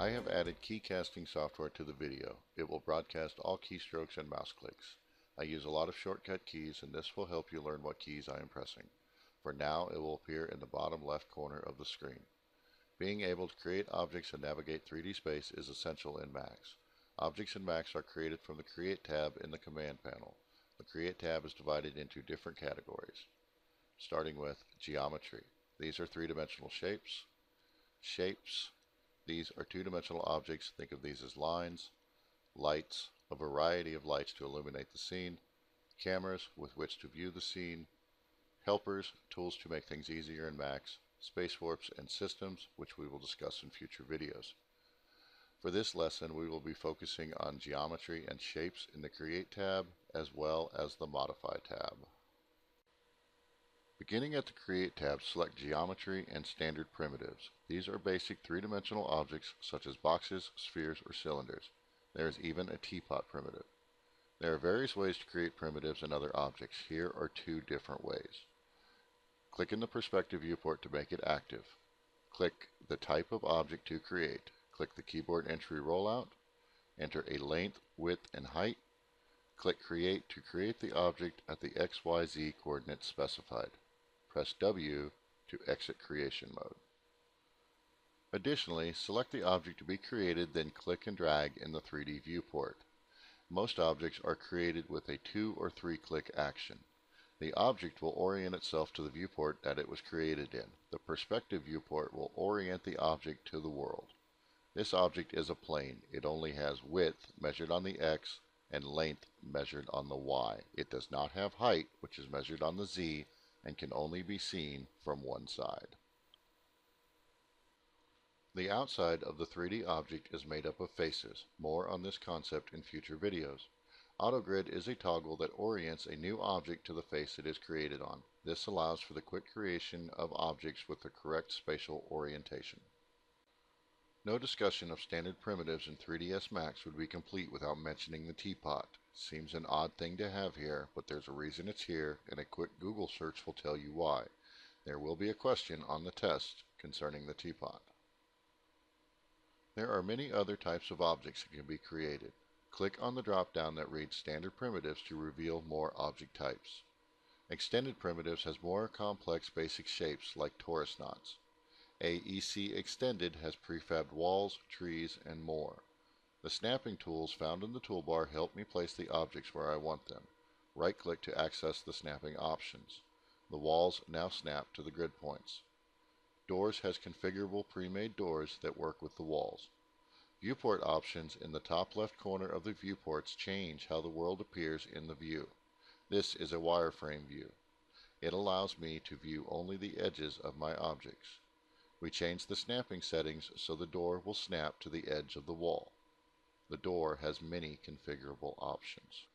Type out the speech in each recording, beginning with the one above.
I have added key casting software to the video. It will broadcast all keystrokes and mouse clicks. I use a lot of shortcut keys, and this will help you learn what keys I am pressing. For now, it will appear in the bottom left corner of the screen. Being able to create objects and navigate 3D space is essential in Macs. Objects in Macs are created from the Create tab in the Command panel. The Create tab is divided into different categories, starting with Geometry. These are three-dimensional shapes. Shapes. These are two-dimensional objects. Think of these as lines. Lights. A variety of lights to illuminate the scene. Cameras with which to view the scene. Helpers. Tools to make things easier in Macs. Space warps and systems, which we will discuss in future videos. For this lesson, we will be focusing on geometry and shapes in the Create tab, as well as the Modify tab. Beginning at the Create tab, select Geometry and Standard Primitives. These are basic three-dimensional objects such as boxes, spheres, or cylinders. There is even a teapot primitive. There are various ways to create primitives and other objects. Here are two different ways. Click in the perspective viewport to make it active. Click the type of object to create. Click the keyboard entry rollout. Enter a length, width, and height. Click Create to create the object at the XYZ coordinates specified. Press W to exit creation mode. Additionally, select the object to be created, then click and drag in the 3D viewport. Most objects are created with a 2 or 3 click action. The object will orient itself to the viewport that it was created in. The perspective viewport will orient the object to the world. This object is a plane. It only has width measured on the X and length measured on the Y. It does not have height, which is measured on the Z and can only be seen from one side. The outside of the 3D object is made up of faces. More on this concept in future videos. AutoGrid is a toggle that orients a new object to the face it is created on. This allows for the quick creation of objects with the correct spatial orientation. No discussion of standard primitives in 3ds Max would be complete without mentioning the teapot. Seems an odd thing to have here, but there's a reason it's here, and a quick Google search will tell you why. There will be a question on the test concerning the teapot. There are many other types of objects that can be created. Click on the drop-down that reads Standard Primitives to reveal more object types. Extended Primitives has more complex basic shapes like torus knots. AEC Extended has prefabbed walls, trees, and more. The snapping tools found in the toolbar help me place the objects where I want them. Right-click to access the snapping options. The walls now snap to the grid points. Doors has configurable pre-made doors that work with the walls. Viewport options in the top left corner of the viewports change how the world appears in the view. This is a wireframe view. It allows me to view only the edges of my objects. We change the snapping settings so the door will snap to the edge of the wall. The door has many configurable options.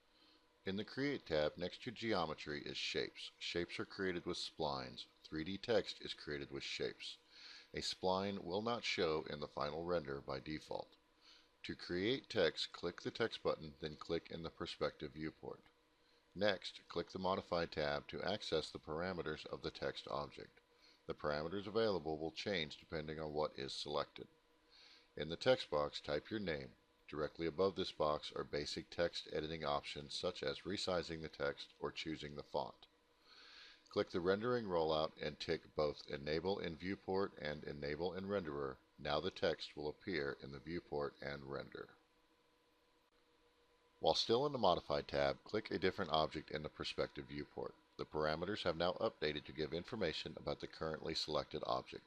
In the Create tab, next to Geometry is Shapes. Shapes are created with splines. 3D text is created with shapes. A spline will not show in the final render by default. To create text, click the Text button, then click in the Perspective viewport. Next, click the Modify tab to access the parameters of the text object. The parameters available will change depending on what is selected. In the text box, type your name. Directly above this box are basic text editing options such as resizing the text or choosing the font. Click the Rendering rollout and tick both Enable in Viewport and Enable in Renderer. Now the text will appear in the viewport and render. While still in the Modify tab, click a different object in the Perspective viewport. The parameters have now updated to give information about the currently selected object.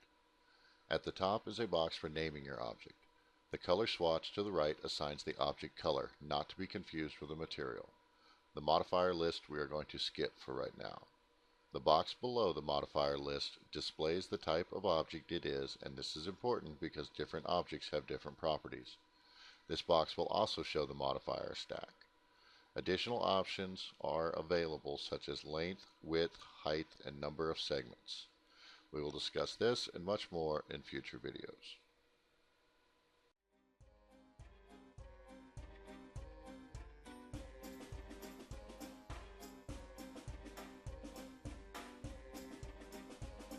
At the top is a box for naming your object. The color swatch to the right assigns the object color, not to be confused with the material. The modifier list we are going to skip for right now. The box below the modifier list displays the type of object it is, and this is important because different objects have different properties. This box will also show the modifier stack. Additional options are available such as length, width, height, and number of segments. We will discuss this and much more in future videos.